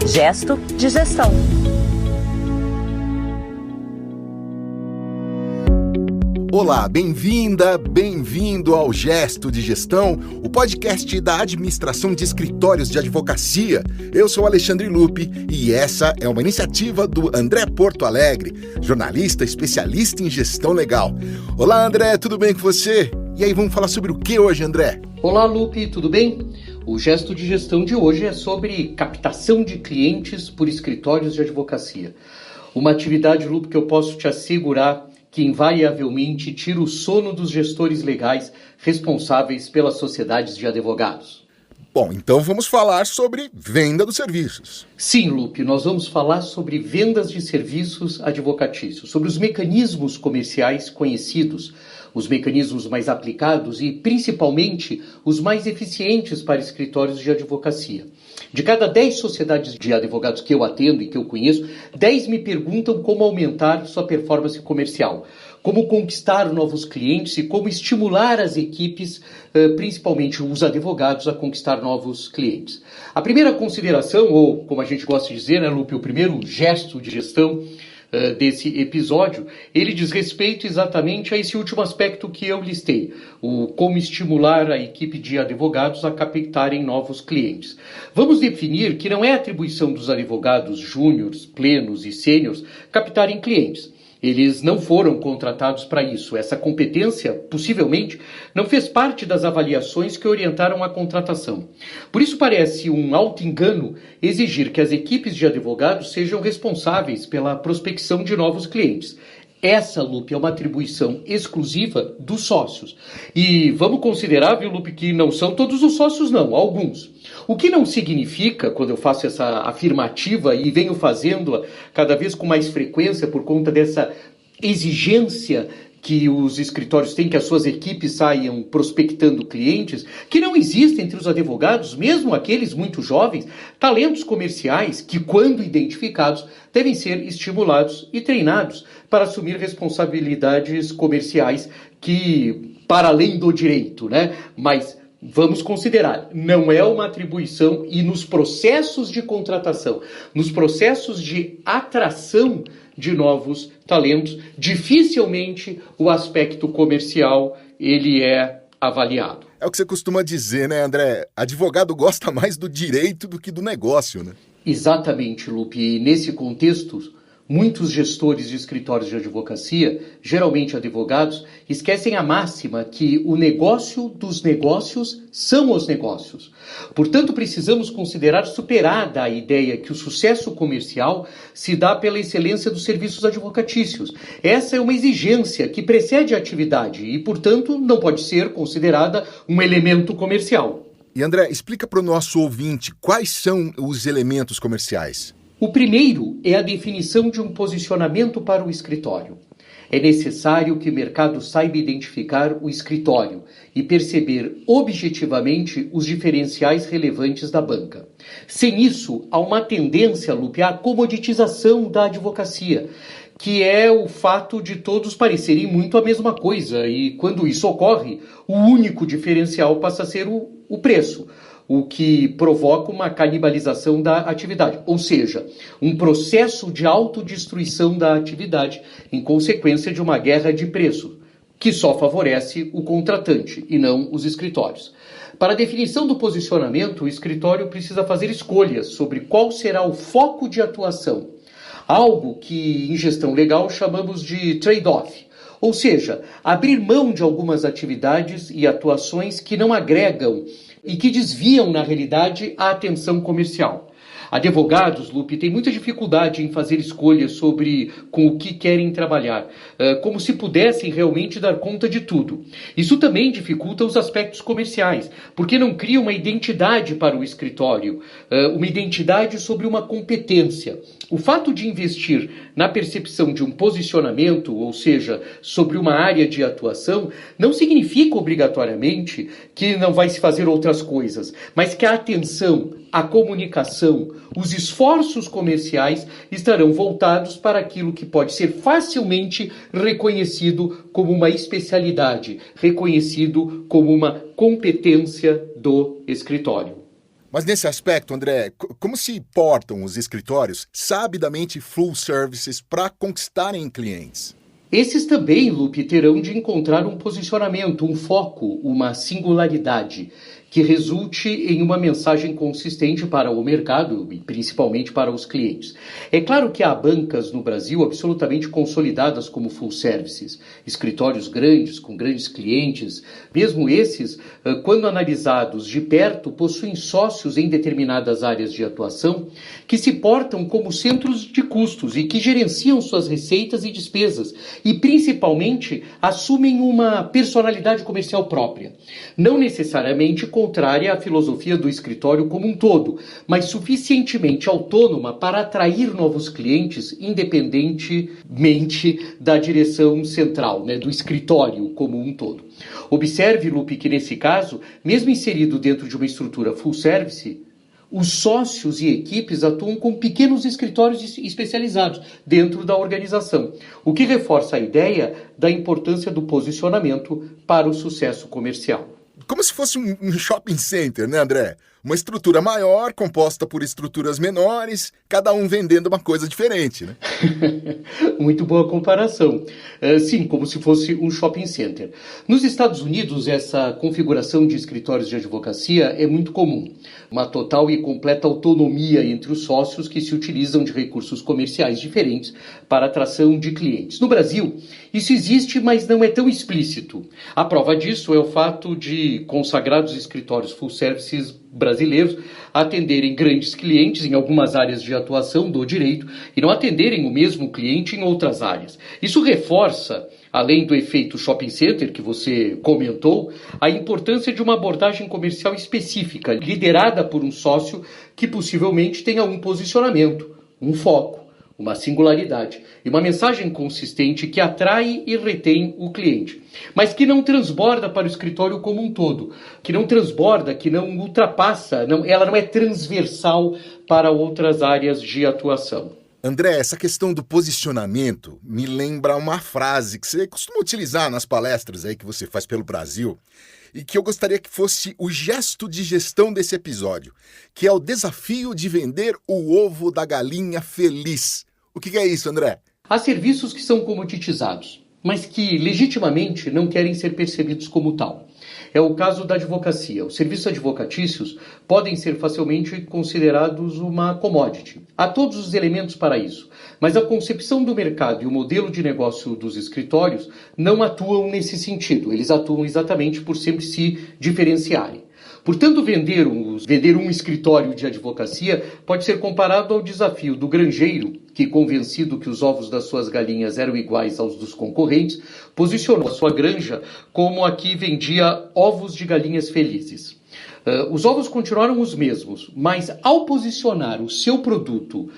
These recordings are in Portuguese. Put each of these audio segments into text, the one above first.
Gesto de Gestão. Olá, bem-vinda, bem-vindo ao Gesto de Gestão, o podcast da Administração de Escritórios de Advocacia. Eu sou Alexandre Lupe e essa é uma iniciativa do André Porto Alegre, jornalista especialista em gestão legal. Olá, André, tudo bem com você? E aí, vamos falar sobre o que hoje, André? Olá, Lupe, tudo bem? O Gesto de Gestão de hoje é sobre captação de clientes por escritórios de advocacia. Uma atividade, Lupe, que eu posso te assegurar que invariavelmente tira o sono dos gestores legais responsáveis pelas sociedades de advogados. Bom, então vamos falar sobre venda dos serviços. Sim, Lupe, nós vamos falar sobre vendas de serviços advocatícios, sobre os mecanismos comerciais conhecidos, os mecanismos mais aplicados e, principalmente, os mais eficientes para escritórios de advocacia. De cada 10 sociedades de advogados que eu atendo e que eu conheço, 10 me perguntam como aumentar sua performance comercial, como conquistar novos clientes e como estimular as equipes, principalmente os advogados, a conquistar novos clientes. A primeira consideração, ou como a gente gosta de dizer, né, Lupe, o primeiro gesto de gestão desse episódio, ele diz respeito exatamente a esse último aspecto que eu listei, o como estimular a equipe de advogados a captarem novos clientes. Vamos definir que não é atribuição dos advogados júniores, plenos e sêniores captarem clientes. Eles não foram contratados para isso. Essa competência, possivelmente, não fez parte das avaliações que orientaram a contratação. Por isso parece um auto-engano exigir que as equipes de advogados sejam responsáveis pela prospecção de novos clientes. Essa, Lupe, é uma atribuição exclusiva dos sócios. E vamos considerar, viu, Lupe, que não são todos os sócios, não, alguns. O que não significa, quando eu faço essa afirmativa e venho fazendo-a cada vez com mais frequência por conta dessa exigência que os escritórios têm que as suas equipes saiam prospectando clientes, que não existe entre os advogados, mesmo aqueles muito jovens, talentos comerciais que, quando identificados, devem ser estimulados e treinados para assumir responsabilidades comerciais que, para além do direito, né? Mas vamos considerar, não é uma atribuição e nos processos de contratação, nos processos de atração de novos talentos, dificilmente o aspecto comercial ele é avaliado. É o que você costuma dizer, né, André? Advogado gosta mais do direito do que do negócio, né? Exatamente, Lupe. E nesse contexto, muitos gestores de escritórios de advocacia, geralmente advogados, esquecem a máxima que o negócio dos negócios são os negócios. Portanto, precisamos considerar superada a ideia que o sucesso comercial se dá pela excelência dos serviços advocatícios. Essa é uma exigência que precede a atividade e, portanto, não pode ser considerada um elemento comercial. E, André, explica para o nosso ouvinte quais são os elementos comerciais. O primeiro é a definição de um posicionamento para o escritório. É necessário que o mercado saiba identificar o escritório e perceber objetivamente os diferenciais relevantes da banca. Sem isso, há uma tendência, Lupe, à comoditização da advocacia, que é o fato de todos parecerem muito a mesma coisa e, quando isso ocorre, o único diferencial passa a ser o preço, o que provoca uma canibalização da atividade, ou seja, um processo de autodestruição da atividade em consequência de uma guerra de preço, que só favorece o contratante e não os escritórios. Para a definição do posicionamento, o escritório precisa fazer escolhas sobre qual será o foco de atuação, algo que em gestão legal chamamos de trade-off. Ou seja, abrir mão de algumas atividades e atuações que não agregam e que desviam, na realidade, a atenção comercial. Advogados, Lupe, têm muita dificuldade em fazer escolhas sobre com o que querem trabalhar, como se pudessem realmente dar conta de tudo. Isso também dificulta os aspectos comerciais, porque não cria uma identidade para o escritório, uma identidade sobre uma competência. O fato de investir na percepção de um posicionamento, ou seja, sobre uma área de atuação, não significa obrigatoriamente que não vai se fazer outras coisas, mas que a atenção, a comunicação, os esforços comerciais estarão voltados para aquilo que pode ser facilmente reconhecido como uma especialidade, reconhecido como uma competência do escritório. Mas nesse aspecto, André, como se portam os escritórios sabidamente full services para conquistarem clientes? Esses também, Lupe, terão de encontrar um posicionamento, um foco, uma singularidade que resulte em uma mensagem consistente para o mercado e principalmente para os clientes. É claro que há bancas no Brasil absolutamente consolidadas como full services, escritórios grandes, com grandes clientes, mesmo esses, quando analisados de perto, possuem sócios em determinadas áreas de atuação que se portam como centros de custos e que gerenciam suas receitas e despesas e principalmente assumem uma personalidade comercial própria. Não necessariamente contrária à filosofia do escritório como um todo, mas suficientemente autônoma para atrair novos clientes, independentemente da direção central, do escritório como um todo. Observe, Lupe, que nesse caso, mesmo inserido dentro de uma estrutura full service, os sócios e equipes atuam com pequenos escritórios especializados dentro da organização, o que reforça a ideia da importância do posicionamento para o sucesso comercial. Como se fosse um shopping center, né, André? Uma estrutura maior, composta por estruturas menores, cada um vendendo uma coisa diferente, né? Muito boa comparação. Sim, como se fosse um shopping center. Nos Estados Unidos, essa configuração de escritórios de advocacia é muito comum. Uma total e completa autonomia entre os sócios que se utilizam de recursos comerciais diferentes para a atração de clientes. No Brasil, isso existe, mas não é tão explícito. A prova disso é o fato de consagrados escritórios full services brasileiros atenderem grandes clientes em algumas áreas de atuação do direito e não atenderem o mesmo cliente em outras áreas. Isso reforça, além do efeito shopping center que você comentou, a importância de uma abordagem comercial específica, liderada por um sócio que possivelmente tenha um posicionamento, um foco, uma singularidade e uma mensagem consistente que atrai e retém o cliente, mas que não transborda para o escritório como um todo, que não transborda, que não ultrapassa, ela não é transversal para outras áreas de atuação. André, essa questão do posicionamento me lembra uma frase que você costuma utilizar nas palestras aí que você faz pelo Brasil e que eu gostaria que fosse o gesto de gestão desse episódio, que é o desafio de vender o ovo da galinha feliz. O que é isso, André? Há serviços que são comoditizados, mas que legitimamente não querem ser percebidos como tal. É o caso da advocacia. Os serviços advocatícios podem ser facilmente considerados uma commodity. Há todos os elementos para isso, mas a concepção do mercado e o modelo de negócio dos escritórios não atuam nesse sentido. Eles atuam exatamente por sempre se diferenciarem. Portanto, vender um escritório de advocacia pode ser comparado ao desafio do granjeiro que, convencido que os ovos das suas galinhas eram iguais aos dos concorrentes, posicionou a sua granja como a que vendia ovos de galinhas felizes. Os ovos continuaram os mesmos, mas ao posicionar o seu produto,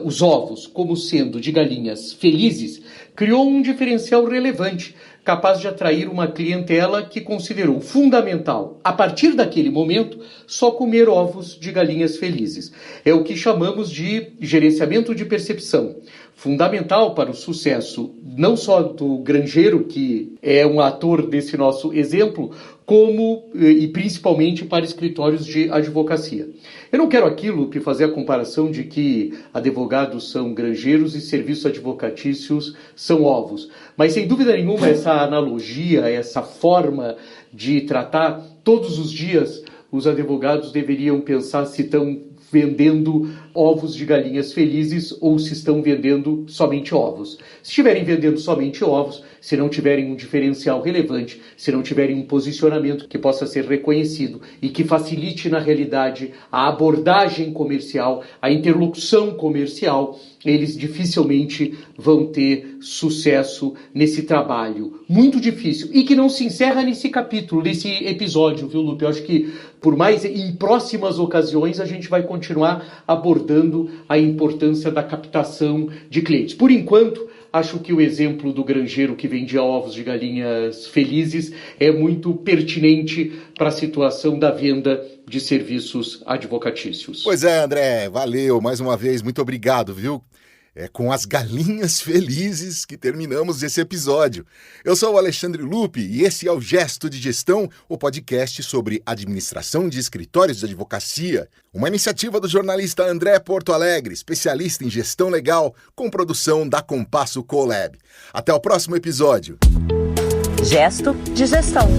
os ovos, como sendo de galinhas felizes, criou um diferencial relevante, capaz de atrair uma clientela que considerou fundamental, a partir daquele momento, só comer ovos de galinhas felizes. É o que chamamos de gerenciamento de percepção, fundamental para o sucesso não só do granjeiro, que é um ator desse nosso exemplo, como e principalmente para escritórios de advocacia. Eu não quero aqui, Lupe, fazer a comparação de que advogados são granjeiros e serviços advocatícios são ovos. Mas, sem dúvida nenhuma, essa analogia, essa forma de tratar todos os dias, os advogados deveriam pensar se estão vendendo ovos de galinhas felizes ou se estão vendendo somente ovos. Se estiverem vendendo somente ovos, se não tiverem um diferencial relevante, se não tiverem um posicionamento que possa ser reconhecido e que facilite na realidade a abordagem comercial, a interlocução comercial, eles dificilmente vão ter sucesso nesse trabalho muito difícil e que não se encerra nesse capítulo, nesse episódio, viu, Lupe? Eu acho que por mais em próximas ocasiões a gente vai continuar abordando a importância da captação de clientes. Por enquanto, acho que o exemplo do granjeiro que vendia ovos de galinhas felizes é muito pertinente para a situação da venda de serviços advocatícios. Pois é, André, valeu mais uma vez, muito obrigado, viu? É com as galinhas felizes que terminamos esse episódio. Eu sou o Alexandre Lupe e esse é o Gesto de Gestão, o podcast sobre administração de escritórios de advocacia. Uma iniciativa do jornalista André Porto Alegre, especialista em gestão legal, com produção da Compasso Colab. Até o próximo episódio. Gesto de Gestão.